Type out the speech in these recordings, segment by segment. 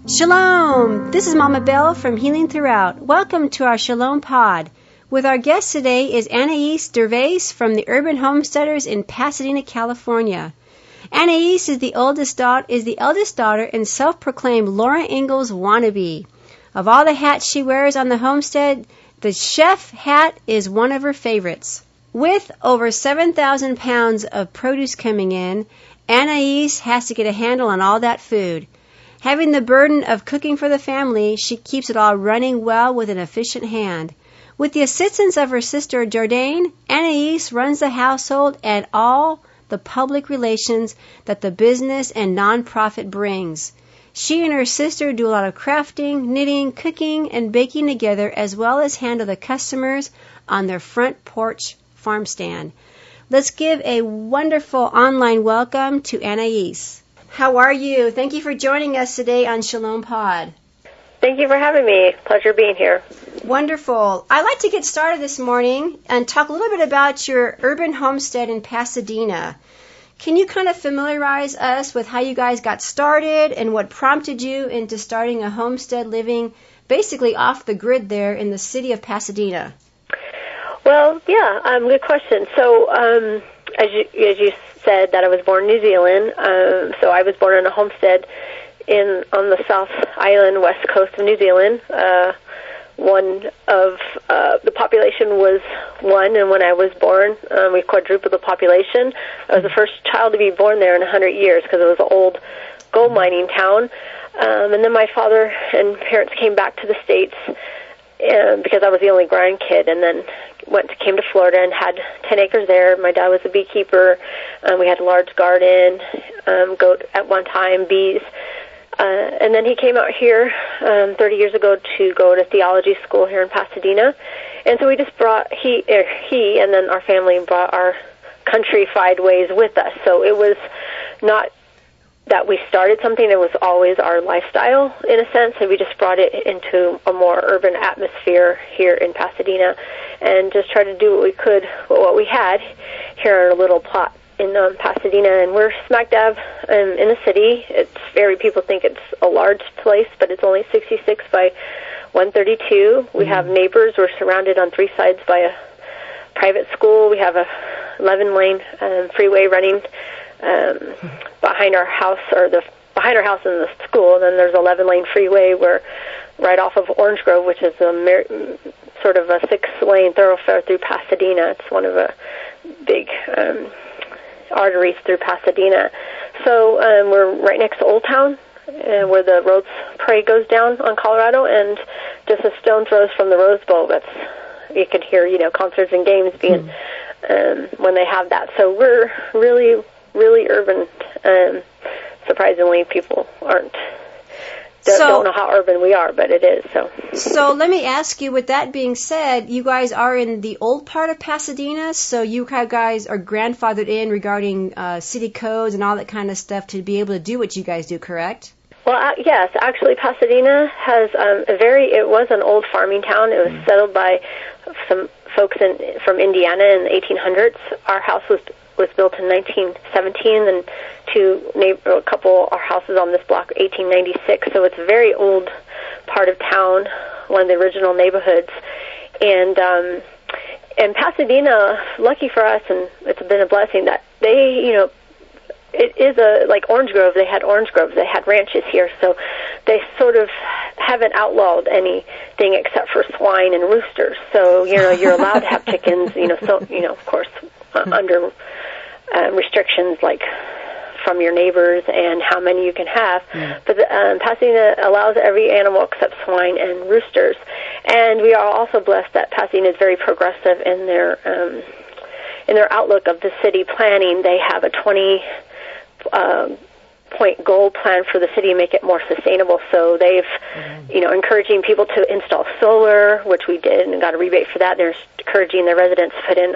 Shalom! This is Mama Bell from Healing Throughout. Welcome to our Shalom Pod. With our guest today is Anais Dervaes from the Urban Homesteaders in Pasadena, California. Anais is the eldest daughter and self-proclaimed Laura Ingalls wannabe. Of all the hats she wears on the homestead, the chef hat is one of her favorites. With over 7,000 pounds of produce coming in, Anais has to get a handle on all that food. Having the burden of cooking for the family, she keeps it all running well with an efficient hand. With the assistance of her sister Jardine, Anais runs the household and all the public relations that the business and nonprofit brings. She and her sister do a lot of crafting, knitting, cooking, and baking together, as well as handle the customers on their front porch farm stand. Let's give a wonderful online welcome to Anais. How are you? Thank you for joining us today on Shalom Pod. Thank you for having me. Pleasure being here. Wonderful. I'd like to get started this morning and talk a little bit about your urban homestead in Pasadena. Can you kind of familiarize us with how you guys got started and what prompted you into starting a homestead living basically off the grid there in the city of Pasadena? Well, yeah, good question. So, as you said, that I was born in New Zealand. So I was born in a homestead on the South Island, west coast of New Zealand. One of the population was one, and when I was born, we quadrupled the population. I was the first child to be born there in 100 years because it was an old gold mining town. And then my father and parents came back to the States because I was the only grandkid, and then came to Florida and had 10 acres there. My dad was a beekeeper. We had a large garden, goat at one time, bees. And then he came out here 30 years ago to go to theology school here in Pasadena. And so we just brought, he and then our family brought our countrified ways with us. So it was not that we started something, it was always our lifestyle in a sense, and we just brought it into a more urban atmosphere here in Pasadena and just tried to do what we could with what we had here in a little plot in Pasadena. And we're smack dab in a city. People think it's a large place, but it's only 66 by 132. We have neighbors. We're surrounded on three sides by a private school. We have a 11-lane freeway running behind our house, behind our house in the school. And then there's 11-lane freeway right off of Orange Grove, which is sort of a 6-lane thoroughfare through Pasadena. It's one of the big arteries through Pasadena. So we're right next to Old Town, where the Rose Parade goes down on Colorado, and just a stone's throw from the Rose Bowl. You could hear, concerts and games being when they have that. So we're really, really urban. Surprisingly, people don't know how urban we are, but it is. So let me ask you, with that being said, you guys are in the old part of Pasadena, so you guys are grandfathered in regarding city codes and all that kind of stuff to be able to do what you guys do, correct? Well, yes. Actually, Pasadena has it was an old farming town. It was settled by some folks from Indiana in the 1800s. Our house was built in 1917, and a couple our houses on this block 1896. So it's a very old part of town, one of the original neighborhoods. And Pasadena, lucky for us, and it's been a blessing that they, it is like Orange Grove. They had orange groves. They had ranches here, so they sort of haven't outlawed anything except for swine and roosters. So you're allowed to have chickens. Of course, under restrictions like from your neighbors and how many you can have. But Pasadena allows every animal except swine and roosters. And we are also blessed that Pasadena is very progressive in their outlook of the city planning. They have a 20-point goal plan for the city to make it more sustainable. So they've, encouraging people to install solar, which we did and got a rebate for that. They're encouraging their residents to put in,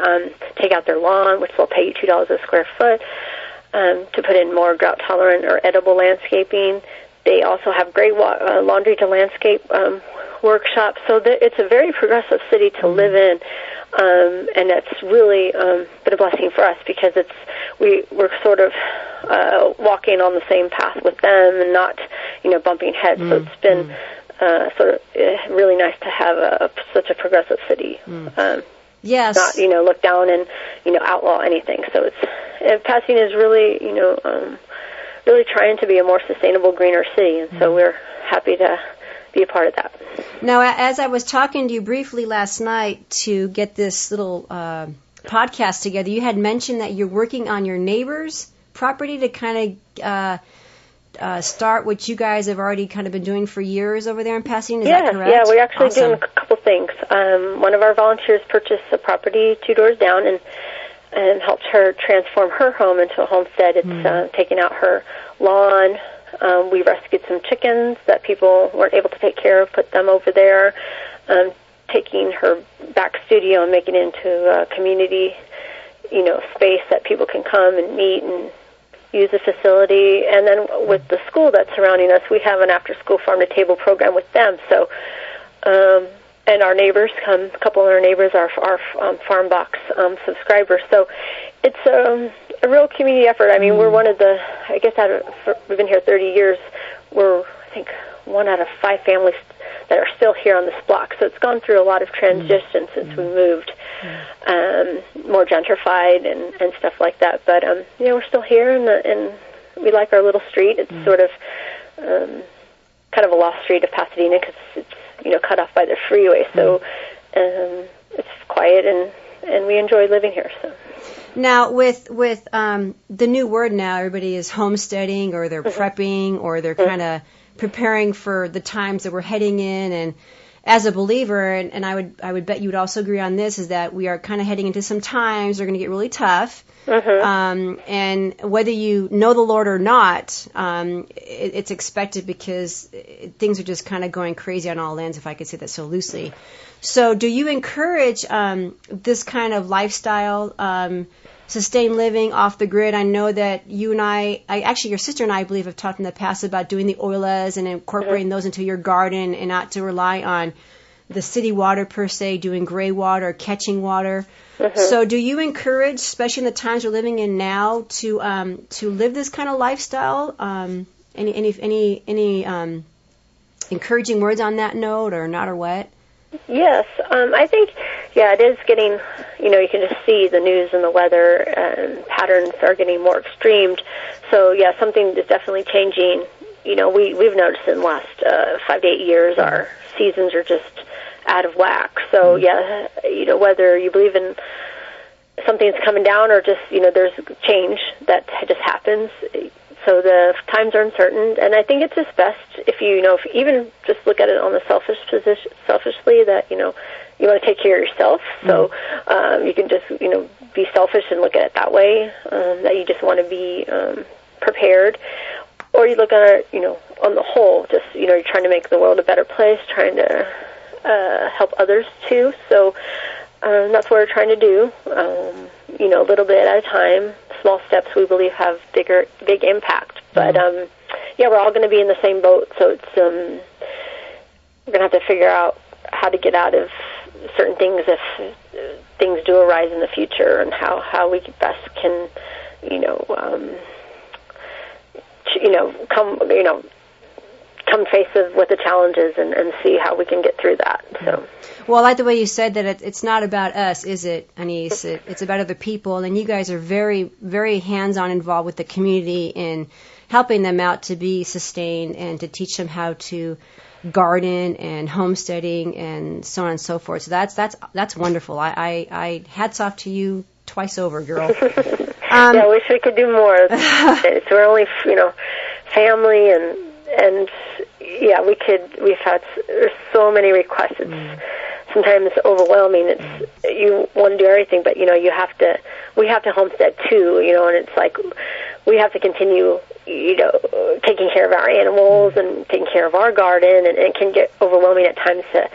take out their lawn, which they'll pay you $2 a square foot, to put in more drought-tolerant or edible landscaping. They also have great laundry to landscape workshops. So it's a very progressive city to live in, and it's really been a blessing for us because we're sort of walking on the same path with them and not, bumping heads. So it's been sort of really nice to have such a progressive city. Yes. Not, look down and, outlaw anything. So Pasadena is really, really trying to be a more sustainable, greener city. And so we're happy to be a part of that. Now, as I was talking to you briefly last night to get this little podcast together, you had mentioned that you're working on your neighbor's property to kind of start what you guys have already kind of been doing for years over there in Pasadena. Is that correct? Yeah, we're actually Awesome. doing a couple things. One of our volunteers purchased a property 2 doors down and helped her transform her home into a homestead. It's taking out her lawn. We rescued some chickens that people weren't able to take care of, put them over there, taking her back studio and making it into a community, space that people can come and meet and use the facility. And then with the school that's surrounding us, we have an after-school farm-to-table program with them. So, and our neighbors come, a couple of our neighbors are Farm Box subscribers. So it's a real community effort. I mean, we're one of the, I guess we've been here 30 years. We're, I think, 1 out of 5 families that are still here on this block. So it's gone through a lot of transition since we moved, more gentrified and stuff like that. But, we're still here, and we like our little street. It's sort of kind of a lost street of Pasadena because it's, cut off by the freeway. So it's quiet, and we enjoy living here. So. Now, with the new word now, everybody is homesteading, or they're prepping, or they're kind of preparing for the times that we're heading in. And as a believer, and I would bet you would also agree on this, is that we are kind of heading into some times that are going to get really tough. And whether you know the Lord or not, it's expected because things are just kind of going crazy on all ends, if I could say that so loosely. So do you encourage this kind of lifestyle, sustained living off the grid? I know that you and actually your sister and I believe have talked in the past about doing the oilas and incorporating those into your garden and not to rely on the city water per se, doing gray water, catching water. So do you encourage, especially in the times we're living in now, to live this kind of lifestyle? Any encouraging words on that note, or not, or what? Yes, I think, it is getting, you can just see the news and the weather and patterns are getting more extremed. So, something is definitely changing. We've noticed in the last 5 to 8 years our seasons are just out of whack. So, whether you believe in something's coming down or just, there's change that just happens. So the times are uncertain, and I think it's just best if if even just look at it on the selfishly, that you want to take care of yourself. So you can just be selfish and look at it that way, that you just want to be prepared, or you look at it on the whole, just you're trying to make the world a better place, trying to help others too. So that's what we're trying to do. A little bit at a time. Small steps, we believe, have big impact. But we're all going to be in the same boat. So it's we're going to have to figure out how to get out of certain things if things do arise in the future, and how we best can come face with the challenges and see how we can get through that. So. Well, I like the way you said that it's not about us, is it, Anais? It's about other people, and you guys are very, very hands-on involved with the community in helping them out to be sustained and to teach them how to garden and homesteading and so on and so forth. So that's wonderful. I hats off to you twice over, girl. I wish we could do more. So we're only family and we've had there's so many requests. It's sometimes overwhelming. It's you want to do everything, but we have to homestead too, and it's like we have to continue taking care of our animals and taking care of our garden, and it can get overwhelming at times to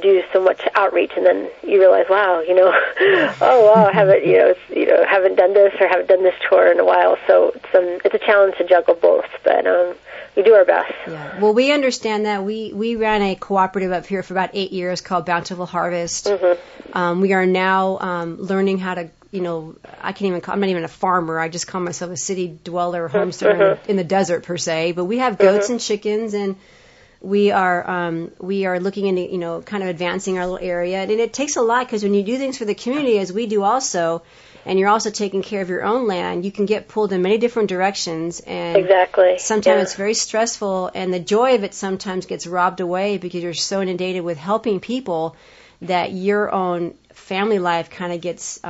do so much outreach, and then you realize, wow, I haven't done this or haven't done this chore in a while. So it's a challenge to juggle both, but we do our best. Yeah. Well, we understand that. We ran a cooperative up here for about 8 years called Bountiful Harvest. We are now learning how to I'm not even a farmer. I just call myself a city dweller, homesteader in the desert per se. But we have goats and chickens, and we are looking into, kind of advancing our little area. And it takes a lot, because when you do things for the community, as we do also, and you're also taking care of your own land, you can get pulled in many different directions. And exactly. Sometimes it's very stressful, and the joy of it sometimes gets robbed away because you're so inundated with helping people that your own family life kind of gets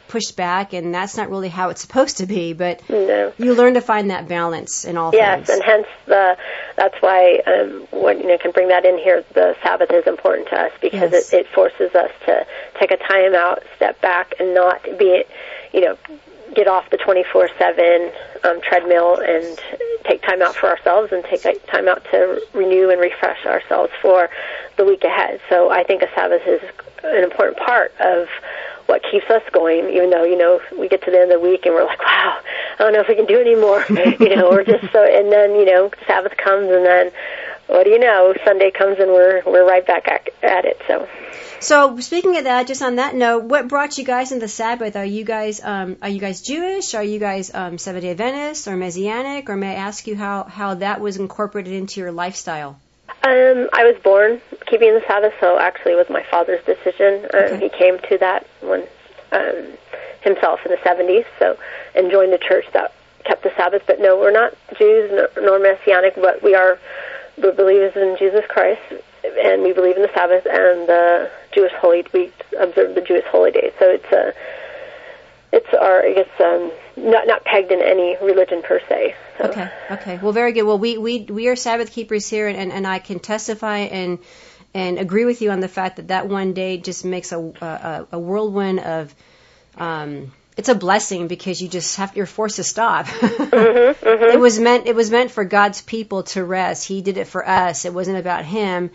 pushed back, and that's not really how it's supposed to be. But you learn to find that balance in all things. Yes, and hence that's why when can bring that in here. The Sabbath is important to us because it forces us to take a time out, step back, and not be, get off the 24/7 treadmill and take time out for ourselves and take time out to renew and refresh ourselves for the week ahead. So I think a Sabbath is an important part of what keeps us going, even though, we get to the end of the week and we're like, wow, I don't know if we can do any more. We're just so, and then, Sabbath comes, and then, what do you know, Sunday comes and we're right back at it. So speaking of that, just on that note, what brought you guys into the Sabbath? Are you guys Jewish? Are you guys Seventh-day Adventists or Messianic? Or may I ask you how that was incorporated into your lifestyle? I was born keeping the Sabbath, so actually it was my father's decision. He came to that when himself in the 70s, and joined the church that kept the Sabbath. But no, we're not Jews nor Messianic, but we're believers in Jesus Christ, and we believe in the Sabbath and the Jewish we observe the Jewish holy days. So it's our, I guess, not pegged in any religion per se. So. Okay. Well, very good. Well, we are Sabbath keepers here, and I can testify and agree with you on the fact that one day just makes a whirlwind of. It's a blessing because you're forced to stop. It was meant for God's people to rest. He did it for us. It wasn't about Him.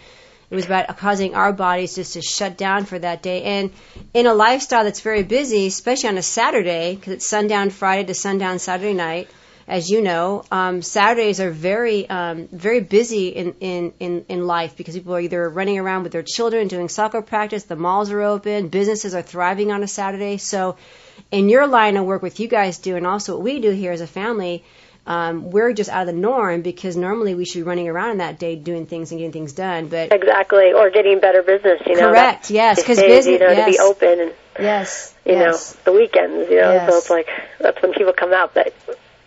It was about causing our bodies just to shut down for that day. And in a lifestyle that's very busy, especially on a Saturday, because it's sundown Friday to sundown Saturday night, as you know, Saturdays are very, very busy in life because people are either running around with their children, doing soccer practice, the malls are open, businesses are thriving on a Saturday. So in your line of work, what you guys do, and also what we do here as a family, we're just out of the norm because normally we should be running around on that day doing things and getting things done. But exactly, or getting better business. Correct. Yes, because business. To be open and the weekends. So it's like that's when people come out. But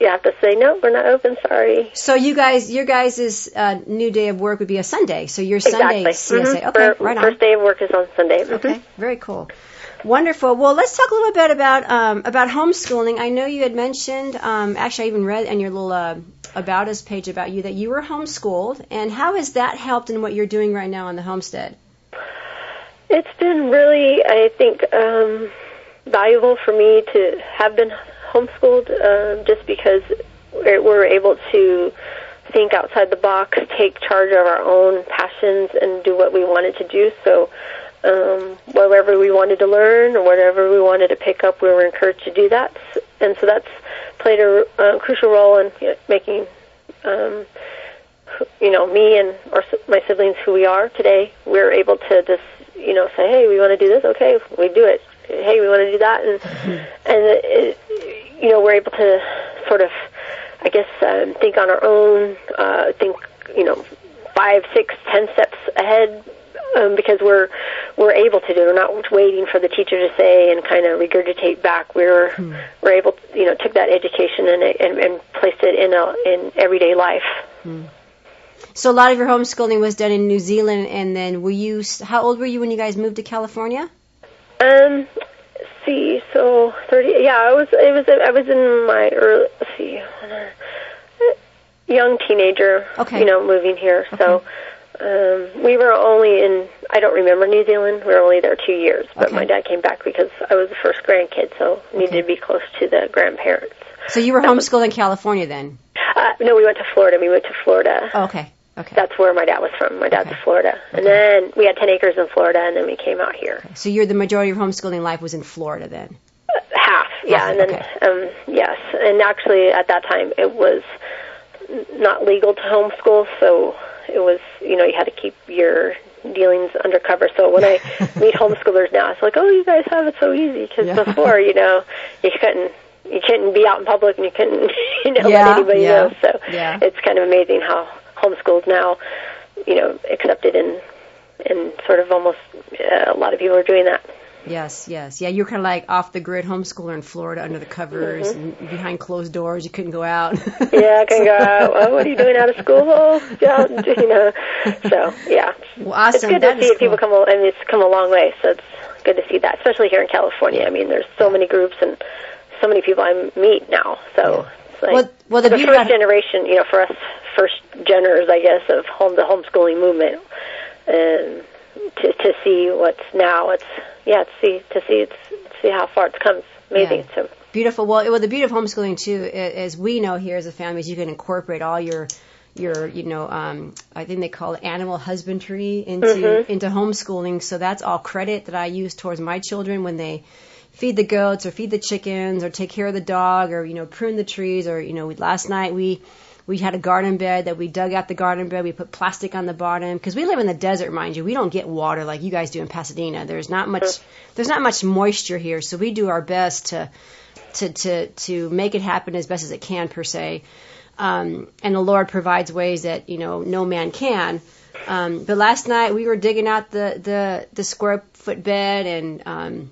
you have to say no, we're not open. Sorry. So your guys' new day of work would be a Sunday. So your Sunday CSA. Okay, right on. First day of work is on Sunday. Okay, very cool. Wonderful. Well, let's talk a little bit about homeschooling. I know you had mentioned, actually I even read on your little About Us page about you that you were homeschooled, and how has that helped in what you're doing right now on the homestead? It's been really, I think, valuable for me to have been homeschooled just because we're able to think outside the box, take charge of our own passions, and do what we wanted to do. So whatever we wanted to learn or whatever we wanted to pick up, we were encouraged to do that. And so that's played a crucial role in making, me and my siblings who we are today. We're able to just, say, hey, we want to do this. Okay, we do it. Hey, we want to do that. And we're able to sort of, I guess, think on our own, think, 5, 6, 10 steps ahead, because we're able to do it. We're not waiting for the teacher to say and kind of regurgitate back. We're able to, took that education and placed it in everyday life. So a lot of your homeschooling was done in New Zealand, and then how old were you when you guys moved to California? So 30. Yeah, I was in my early. Young teenager. Okay. Moving here. Okay. So we were only in. I don't remember New Zealand. We were only there 2 years, but my dad came back because I was the first grandkid, so needed to be close to the grandparents. So you were homeschooled in California then? No, we went to Florida. We went to Florida. Oh, okay. That's where my dad was from. My dad's in Florida. And then we had 10 acres in Florida, and then we came out here. Okay. So the majority of your homeschooling life was in Florida then? Half, yeah. And then, yes. And actually, at that time, it was not legal to homeschool, so it was, you had to keep your dealings undercover. So when I meet homeschoolers now, it's like, oh, you guys have it so easy, because before, you couldn't be out in public, and you couldn't, let anybody know. So it's kind of amazing how homeschool's now, accepted and sort of almost a lot of people are doing that. Yes. Yeah, you're kind of like off the grid homeschooler in Florida, under the covers and behind closed doors. You couldn't go out. I couldn't go out. Well, what are you doing out of school? Oh, yeah, So, yeah. Well, awesome. It's good to see people come. It's come a long way. So it's good to see that, especially here in California. I mean, there's so many groups and so many people I meet now. So it's like the first generation. For us, first geners, I guess, of the homeschooling movement, and to see what's now. To see how far it's come. It's amazing. Yeah. So beautiful. Well, the beauty of homeschooling too, as we know here as a family, is you can incorporate all your I think they call it animal husbandry into homeschooling. So that's all credit that I use towards my children when they feed the goats or feed the chickens or take care of the dog or prune the trees or last night we had a garden bed that we dug out the garden bed. We put plastic on the bottom because we live in the desert, mind you. We don't get water like you guys do in Pasadena. There's not much moisture here, so we do our best to make it happen as best as it can, per se. And the Lord provides ways that no man can. But last night we were digging out the square foot bed and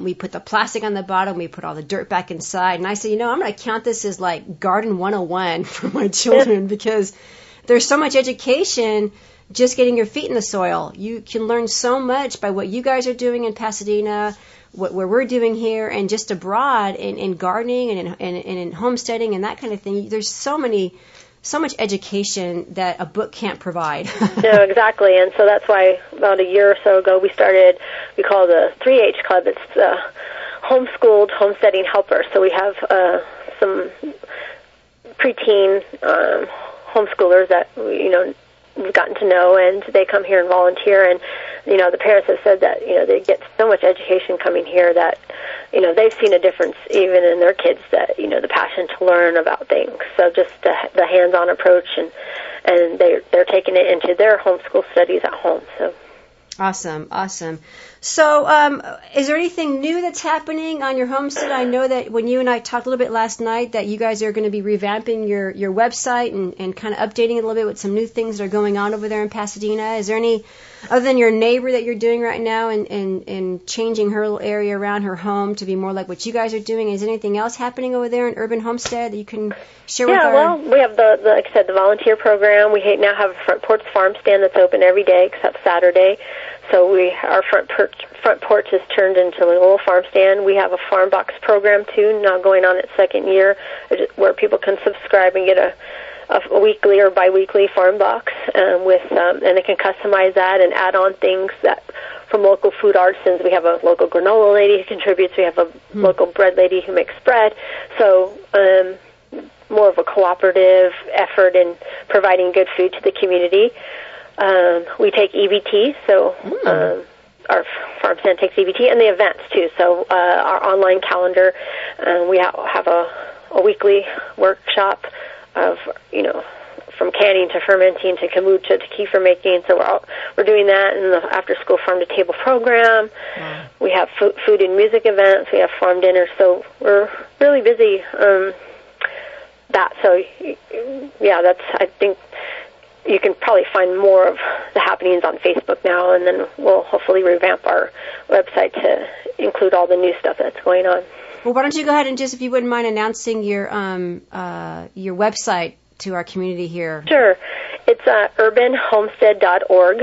we put the plastic on the bottom. We put all the dirt back inside. And I said, I'm going to count this as like Garden 101 for my children because there's so much education just getting your feet in the soil. You can learn so much by what you guys are doing in Pasadena, what we're doing here, and just abroad in gardening and in homesteading and that kind of thing. There's so much education that a book can't provide. No, exactly. And so that's why about a year or so ago we call the 3H Club. It's Homeschooled Homesteading Helpers. So we have some preteen homeschoolers that we've gotten to know, and they come here and volunteer. And the parents have said that they get so much education coming here that they've seen a difference even in their kids, that the passion to learn about things. So just the hands-on approach, and they're taking it into their homeschool studies at home. So awesome. So is there anything new that's happening on your homestead? I know that when you and I talked a little bit last night that you guys are going to be revamping your website and kind of updating it a little bit with some new things that are going on over there in Pasadena. Is there any, other than your neighbor that you're doing right now and changing her little area around her home to be more like what you guys are doing, is anything else happening over there in Urban Homestead that you can share with us? Yeah, well, we have like I said, the volunteer program. We now have a front porch farm stand that's open every day except Saturday. So our front porch is turned into a little farm stand. We have a farm box program too, now going on its second year, where people can subscribe and get a weekly or biweekly farm box and they can customize that and add on things that from local food artisans. We have a local granola lady who contributes. We have a local bread lady who makes bread. So more of a cooperative effort in providing good food to the community. We take EBT, so our farm stand takes EBT, and the events too. So our online calendar, we have a weekly workshop of from canning to fermenting to kombucha to kefir making. So we're doing that in the after-school farm-to-table program. We have food and music events. We have farm dinners. So we're really busy. I think you can probably find more of the happenings on Facebook now, and then we'll hopefully revamp our website to include all the new stuff that's going on. Well, why don't you go ahead and just, if you wouldn't mind, announcing your website to our community here. Sure. It's urbanhomestead.org,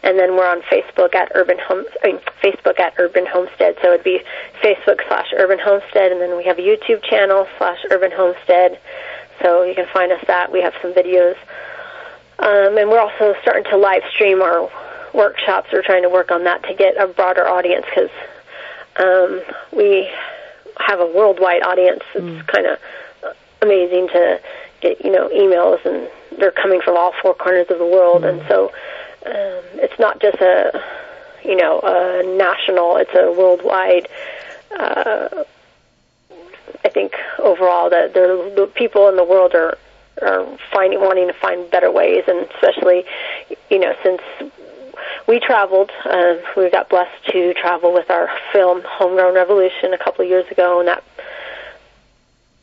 and then we're on Facebook at Urban Homestead. So it'd be Facebook/Urban Homestead, and then we have a YouTube channel /Urban Homestead. So you can find us that. We have some videos. And we're also starting to live stream our workshops. We're trying to work on that to get a broader audience because we have a worldwide audience. It's kind of amazing to get, emails, and they're coming from all four corners of the world. And so it's not just a national, it's a worldwide. I think overall that the people in the world are wanting to find better ways, and especially, since we traveled, we got blessed to travel with our film Homegrown Revolution a couple of years ago, and that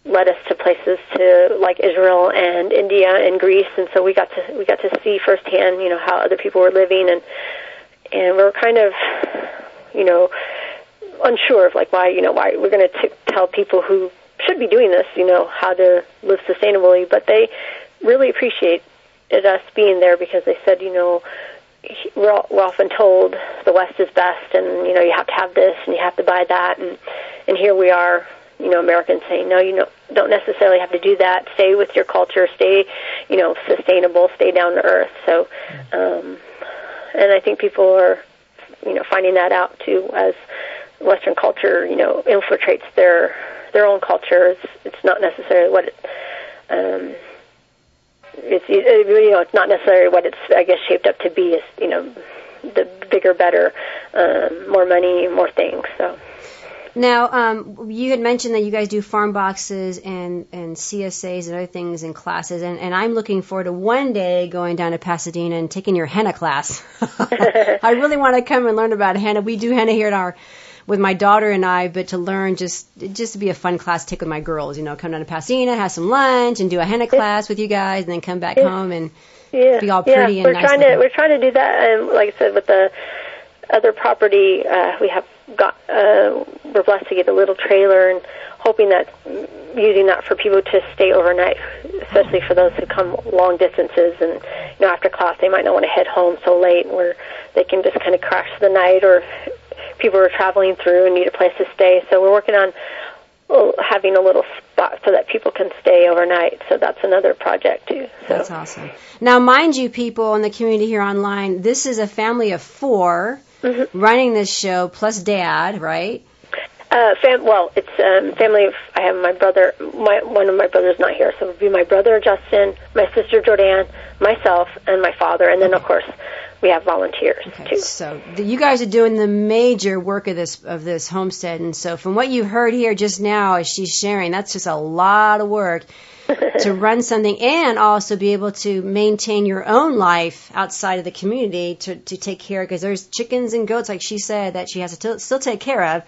led us to places like Israel and India and Greece, and so we got to see firsthand, how other people were living, and we were kind of, unsure of why we're going to tell people who should be doing this, how to live sustainably, but they really appreciated us being there because they said, we're often told the West is best, and you have to have this and you have to buy that, and here we are, Americans saying, no, you don't necessarily have to do that. Stay with your culture. Stay, sustainable. Stay down to earth. So, and I think people are, finding that out too as Western culture, infiltrates their own culture. It's not necessarily what it's not necessarily what it's, I guess, shaped up to be. Is the bigger, better, more money, more things. So. Now, you had mentioned that you guys do farm boxes and CSAs and other things in classes, and I'm looking forward to one day going down to Pasadena and taking your henna class. I really want to come and learn about henna. We do henna here with my daughter and I, but to learn just to be a fun class to take with my girls. Come down to Pasadena, have some lunch, and do a henna class with you guys, and then come back home and be all pretty and nice. We're trying to do that, and like I said, with the other property, we have got, we're blessed to get a little trailer, and hoping that using that for people to stay overnight, especially for those who come long distances, and after class they might not want to head home so late, where they can just kind of crash the night, or people are traveling through and need a place to stay. So we're working on having a little spot so that people can stay overnight. So that's another project too. So. That's awesome. Now, mind you, people in the community here online, this is a family of 4 running this show, plus Dad, right? It's family of, I have my brother, one of my brothers not here, so it would be my brother Justin, my sister Jordan, myself, and my father, and then of course we have volunteers too. So you guys are doing the major work of this homestead, and so from what you heard here just now as she's sharing, that's just a lot of work to run something and also be able to maintain your own life outside of the community to take care of, because there's chickens and goats, like she said, that she has to still take care of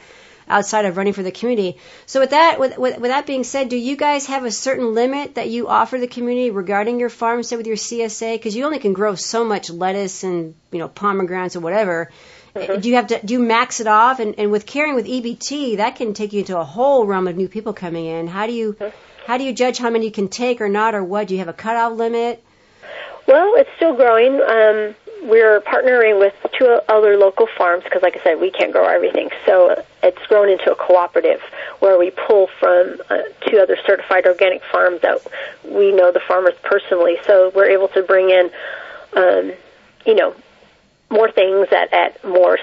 outside of running for the community. So with that being said, do you guys have a certain limit that you offer the community regarding your farmstead with your CSA? Because you only can grow so much lettuce and pomegranates or whatever. Do you max it off? And with caring with EBT, that can take you into a whole realm of new people coming in. How do you judge how many you can take or not, or what? Do you have a cutoff limit? Well, it's still growing. We're partnering with 2 other local farms because, like I said, we can't grow everything. So it's grown into a cooperative where we pull from 2 other certified organic farms that we know the farmers personally. So we're able to bring in, more things at more,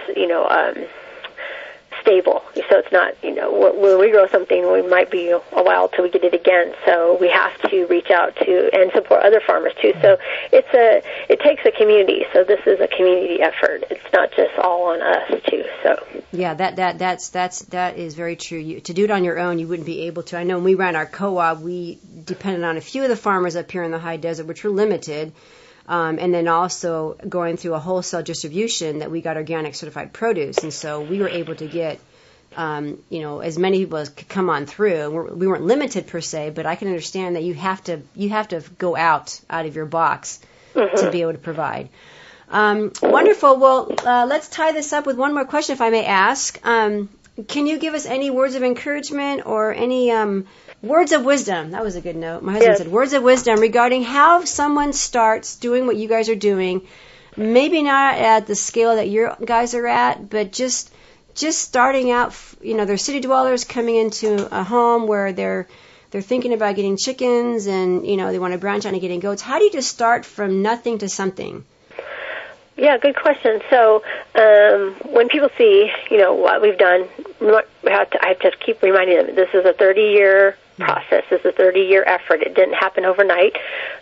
stable. So it's not, when we grow something, we might be a while till we get it again. So we have to reach out to and support other farmers too. So it takes a community. So this is a community effort. It's not just all on us too. So yeah, that is very true. To do it on your own, you wouldn't be able to. I know when we ran our co-op, we depended on a few of the farmers up here in the high desert, which were limited. And then also going through a wholesale distribution that we got organic certified produce. And so we were able to get, as many people as could come on through. We weren't limited per se, but I can understand that you have to go out of your box to be able to provide. Wonderful. Well, let's tie this up with one more question, if I may ask. Can you give us any words of encouragement or any words of wisdom? That was a good note. My husband said words of wisdom regarding how someone starts doing what you guys are doing. Maybe not at the scale that you guys are at, but just starting out. They're city dwellers coming into a home where they're thinking about getting chickens, and they want to branch out and getting goats. How do you just start from nothing to something? Yeah, good question. So when people see, what we've done, I have to keep reminding them this is a 30-year process. This is a 30-year effort. It didn't happen overnight.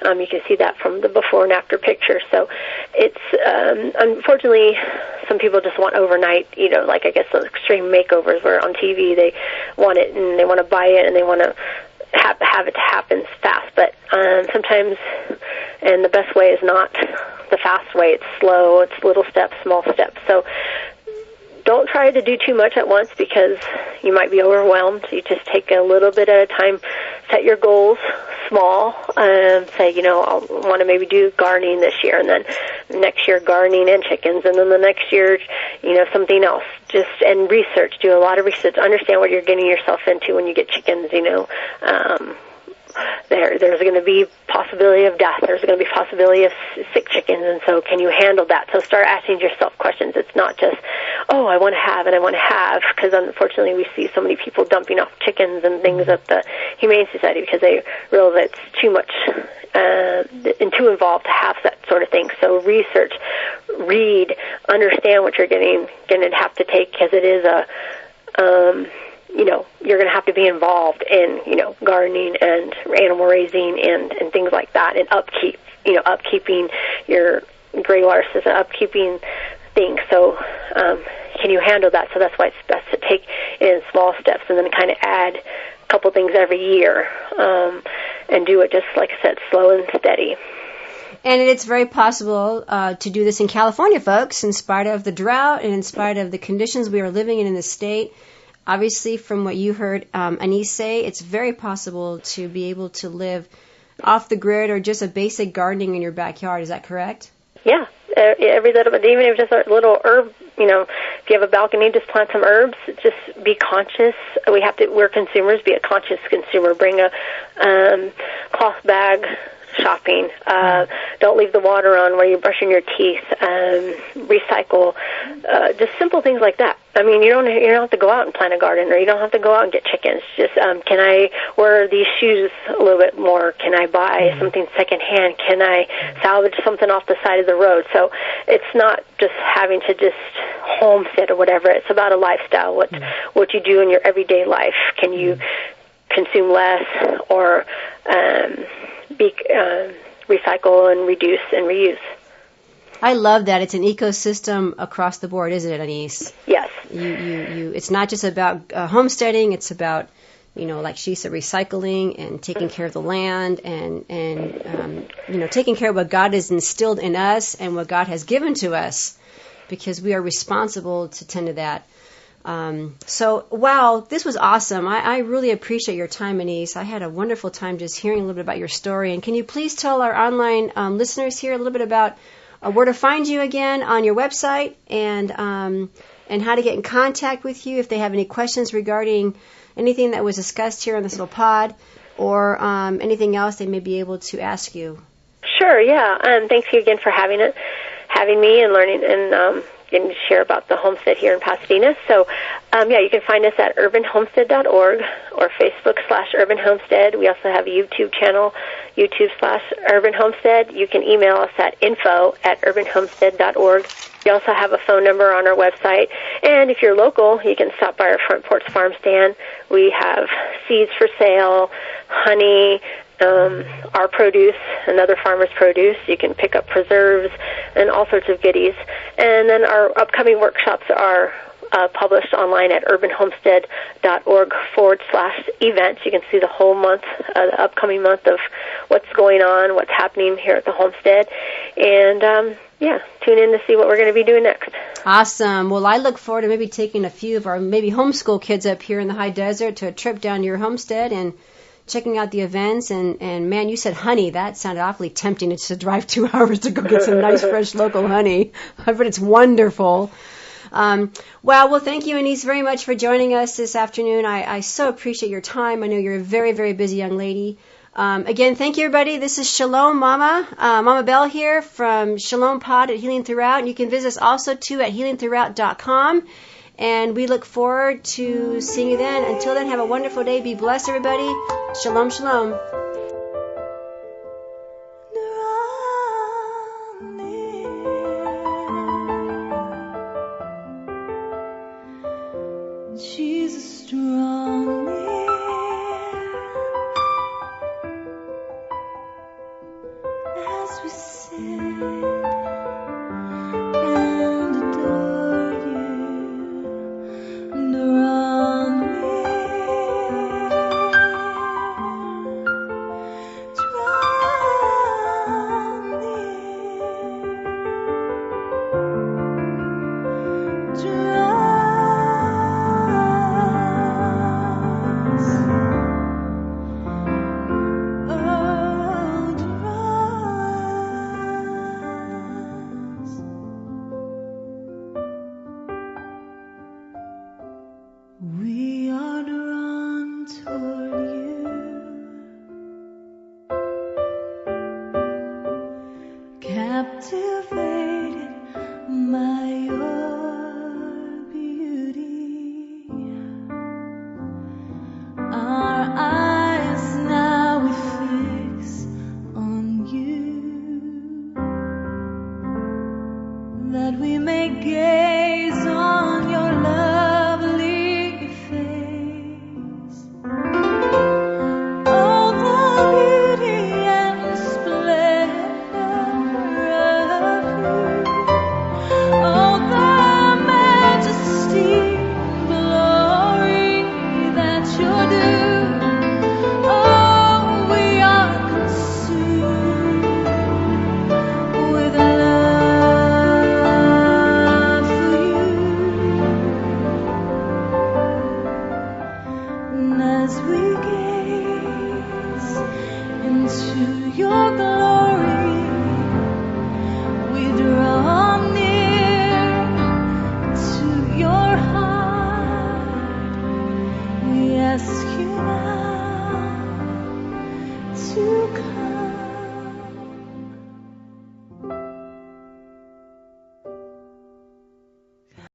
You can see that from the before and after pictures. So it's, unfortunately, some people just want overnight, like I guess the extreme makeovers where on TV they want it and they want to buy it and they want to have it to happen fast. But sometimes, and the best way is not the fast way. It's slow. It's little steps, small steps. So don't try to do too much at once because you might be overwhelmed. You just take a little bit at a time. Set your goals small. Say, I want to maybe do gardening this year, and then next year gardening and chickens, and then the next year, something else. And research. Do a lot of research. Understand what you're getting yourself into when you get chickens. There's going to be possibility of death. There's going to be possibility of sick chickens, and so can you handle that? So start asking yourself questions. It's not just, I want to have, because unfortunately we see so many people dumping off chickens and things at the Humane Society because they realize it's too much and too involved to have that sort of thing. So research, read, understand what you're going to have to take, because it is you're going to have to be involved in, gardening and animal raising and things like that, and upkeeping your gray water system, upkeeping things. So can you handle that? So that's why it's best to take it in small steps and then kind of add a couple things every year and do it just, like I said, slow and steady. And it's very possible to do this in California, folks, in spite of the drought and in spite of the conditions we are living in the state. Obviously, from what you heard Anais say, it's very possible to be able to live off the grid or just a basic gardening in your backyard. Is that correct? Yeah. Every little bit, even if just a little herb, if you have a balcony, just plant some herbs. Just be conscious. We're consumers, be a conscious consumer. Bring a cloth bag shopping. Don't leave the water on while you're brushing your teeth. Recycle. Just simple things like that. I mean, you don't have to go out and plant a garden, or you don't have to go out and get chickens. Just can I wear these shoes a little bit more? Can I buy something secondhand? Can I salvage something off the side of the road? So it's not just having to just homestead or whatever. It's about a lifestyle. What you do in your everyday life. Can you consume less or recycle and reduce and reuse? I love that. It's an ecosystem across the board, isn't it, Anais? Yes. It's not just about homesteading. It's about, like she said, recycling and taking care of the land and taking care of what God has instilled in us and what God has given to us, because we are responsible to tend to that. So, wow, this was awesome. I really appreciate your time, Anais. I had a wonderful time just hearing a little bit about your story. And can you please tell our online listeners here a little bit about where to find you again on your website and how to get in contact with you if they have any questions regarding anything that was discussed here on this little pod or anything else they may be able to ask you? Sure, yeah. Thanks you again for having me and learning and getting to share about the homestead here in Pasadena. So, you can find us at urbanhomestead.org or Facebook/Urban Homestead. We also have a YouTube channel, YouTube/Urban Homestead. You can email us at info@urbanhomestead.org. We also have a phone number on our website. And if you're local, you can stop by our Front Porch Farm stand. We have seeds for sale, honey, our produce and other farmers' produce. You can pick up preserves and all sorts of goodies. And then our upcoming workshops are published online at urbanhomestead.org/events. You can see the whole month, the upcoming month of what's going on, what's happening here at the homestead. And, tune in to see what we're going to be doing next. Awesome. Well, I look forward to maybe taking a few of our maybe homeschool kids up here in the high desert to a trip down to your homestead and checking out the events. And man, you said honey. That sounded awfully tempting. It's to drive 2 hours to go get some nice, fresh local honey. But it's wonderful. Well, thank you, Anais, very much for joining us this afternoon. I so appreciate your time. I know you're a very, very busy young lady. Again, thank you, everybody. This is Shalom Mama. Mama Bell here from Shalom Pod at Healing Throughout. And you can visit us also, too, at healingthroughout.com. And we look forward to seeing you then. Until then, have a wonderful day. Be blessed, everybody. Shalom, shalom. Jesus, draw near as we sit and adore you. Draw near. captivated by your beauty. Our eyes now we fix on you, that we may gaze on your lovely face. All the beauty and splendor of you, all the majesty and glory that you're due. Oh, we are consumed with love for you. And as we gaze into your glory, we draw near to your heart. We ask you now to come.